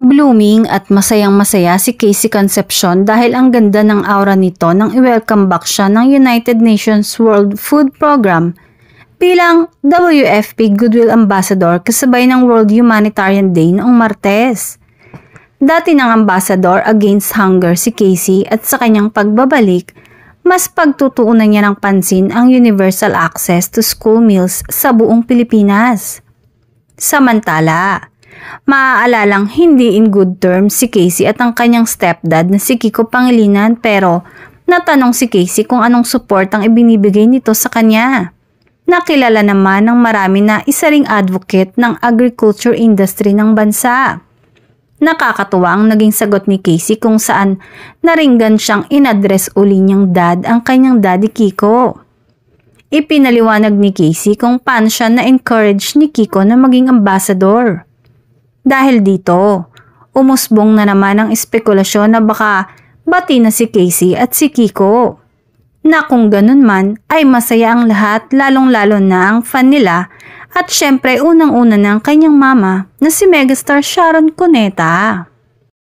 Blooming at masayang-masaya si Casey Concepcion dahil ang ganda ng aura nito nang i-welcome back siya ng United Nations World Food Program bilang WFP Goodwill Ambassador kasabay ng World Humanitarian Day noong Martes. Dati ng ambassador against hunger si Casey at sa kanyang pagbabalik, mas pagtutuunan niya ng pansin ang universal access to school meals sa buong Pilipinas. Samantala, maaalalang hindi in good terms si Casey at ang kanyang stepdad na si Kiko Pangilinan pero natanong si Casey kung anong support ang ibinibigay nito sa kanya. Nakilala naman ng marami na isa ring advocate ng agriculture industry ng bansa. Nakakatuwa ang naging sagot ni Casey kung saan naringgan siyang inaddress uli niyang dad ang kanyang daddy Kiko. Ipinaliwanag ni Casey kung paano siya na-encourage ni Kiko na maging ambassador. Dahil dito, umusbong na naman ang espekulasyon na baka bati na si Casey at si Kiko. Na kung ganun man ay masaya ang lahat lalong-lalo na ang fan nila at syempre unang-una ng kanyang mama na si megastar Sharon Cuneta.